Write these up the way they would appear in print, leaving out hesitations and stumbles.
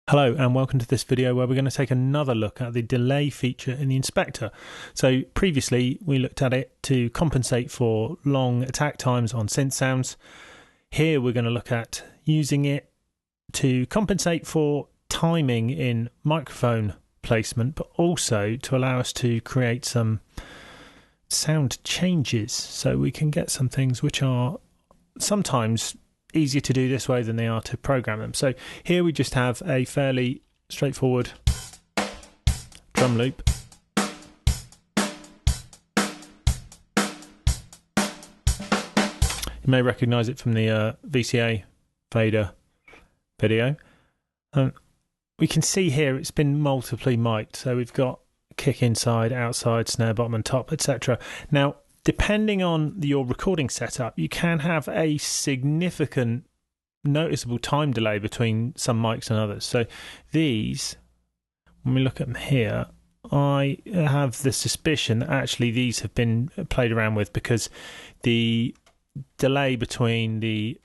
Hello and welcome to this video where we're going to take another look at the delay feature in the inspector. So previously we looked at it to compensate for long attack times on synth sounds. Here we're going to look at using it to compensate for timing in microphone placement, but also to allow us to create some sound changes so we can get some things which are sometimes easier to do this way than they are to program them. So here we just have a fairly straightforward drum loop. You may recognize it from the VCA fader video. We can see here it's been multiply mic'd, so we've got kick inside, outside, snare bottom and top, etc. Now depending on your recording setup, you can have a significant noticeable time delay between some mics and others. So these, when we look at them here, I have the suspicion that actually these have been played around with because the delay between the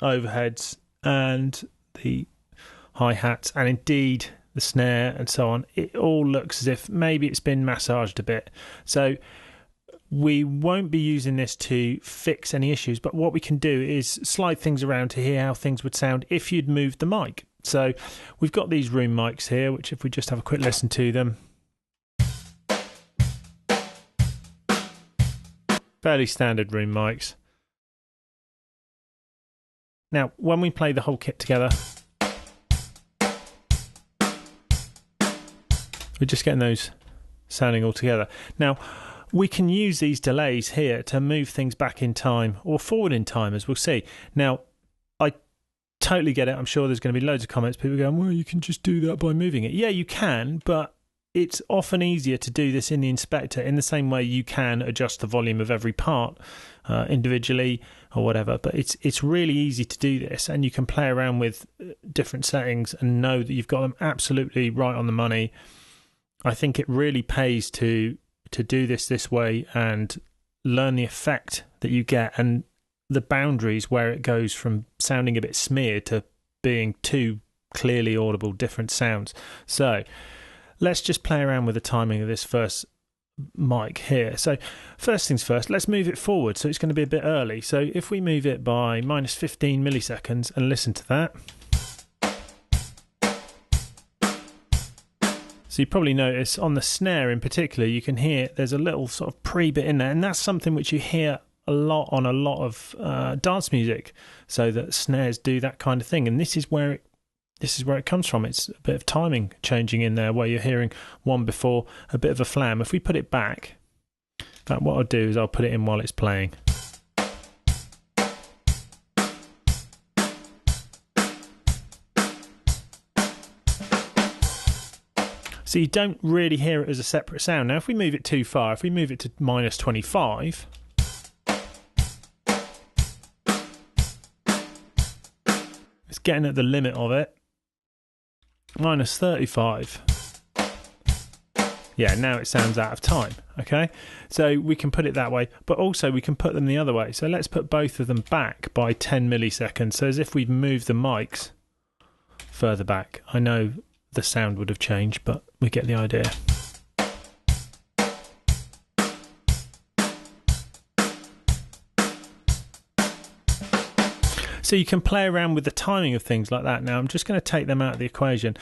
overheads and the hi-hats and indeed the snare and so on, it all looks as if maybe it's been massaged a bit. So we won't be using this to fix any issues, but what we can do is slide things around to hear how things would sound if you'd moved the mic. So we've got these room mics here, which if we just have a quick listen to them, fairly standard room mics. Now, when we play the whole kit together, we're just getting those sounding all together. Now, we can use these delays here to move things back in time or forward in time, as we'll see. Now, I totally get it. I'm sure there's going to be loads of comments, people going, well, you can just do that by moving it. Yeah, you can, but it's often easier to do this in the inspector in the same way you can adjust the volume of every part individually or whatever. But it's really easy to do this, and you can play around with different settings and know that you've got them absolutely right on the money. I think it really pays to do this way and learn the effect that you get and the boundaries where it goes from sounding a bit smeared to being two clearly audible different sounds. So let's just play around with the timing of this first mic here. So first things first, let's move it forward. So it's going to be a bit early. So if we move it by minus 15 milliseconds and listen to that. So you probably notice on the snare in particular, you can hear there's a little sort of pre-bit in there, and that's something which you hear a lot on a lot of dance music, so that snares do that kind of thing. And this is where it comes from. It's a bit of timing changing in there, where you're hearing one before a bit of a flam. If we put it back, in fact, what I'll do is I'll put it in while it's playing. So you don't really hear it as a separate sound. Now, if we move it too far, if we move it to minus 25, it's getting at the limit of it. Minus 35. Yeah, now it sounds out of time, okay? So we can put it that way, but also we can put them the other way. So let's put both of them back by 10 milliseconds, so as if we've moved the mics further back. I know the sound would have changed, but we get the idea. So you can play around with the timing of things like that. Now I'm just going to take them out of the equation.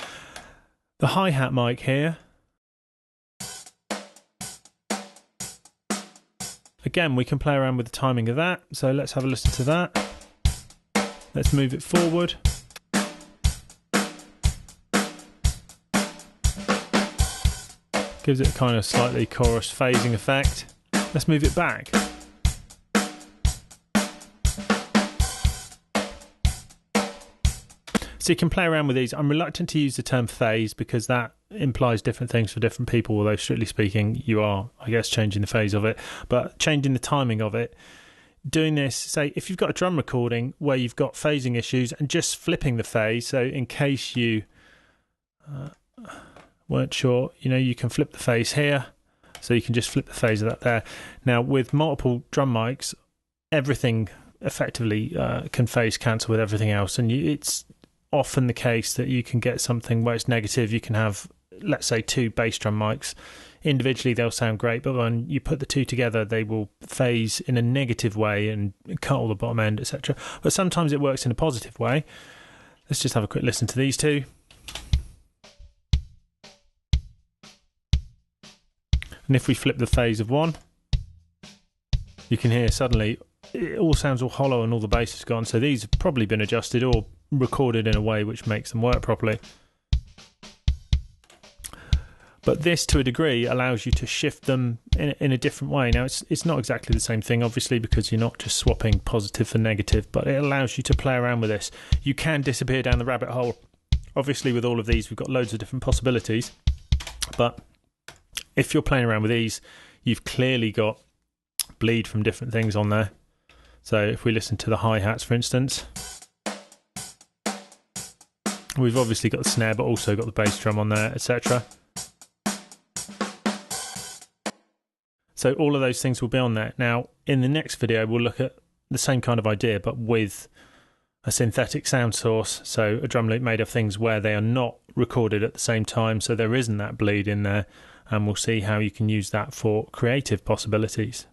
The hi-hat mic here. Again, we can play around with the timing of that. So let's have a listen to that. Let's move it forward. Gives it a kind of slightly chorus phasing effect. Let's move it back. So you can play around with these. I'm reluctant to use the term phase because that implies different things for different people, although strictly speaking you are, I guess, changing the phase of it, but changing the timing of it. Doing this, say, if you've got a drum recording where you've got phasing issues and just flipping the phase, so in case you weren't sure, you can flip the phase here, so you can just flip the phase of that there. Now with multiple drum mics, everything effectively can phase cancel with everything else, and it's often the case that you can get something where it's negative. You can have, let's say, 2 bass drum mics. Individually they'll sound great, but when you put the 2 together they will phase in a negative way and cut all the bottom end, etc. But sometimes it works in a positive way. Let's just have a quick listen to these 2. And if we flip the phase of 1, you can hear suddenly it all sounds all hollow and all the bass is gone. So these have probably been adjusted or recorded in a way which makes them work properly. But this, to a degree, allows you to shift them in a different way. Now, it's not exactly the same thing, obviously, because you're not just swapping positive for negative, but it allows you to play around with this. You can disappear down the rabbit hole. Obviously, with all of these, we've got loads of different possibilities. But if you're playing around with these, you've clearly got bleed from different things on there. So if we listen to the hi-hats, for instance, we've obviously got the snare, but also got the bass drum on there, etc. So all of those things will be on there. Now, in the next video, we'll look at the same kind of idea, but with a synthetic sound source. So a drum loop made of things where they are not recorded at the same time, so there isn't that bleed in there. And we'll see how you can use that for creative possibilities.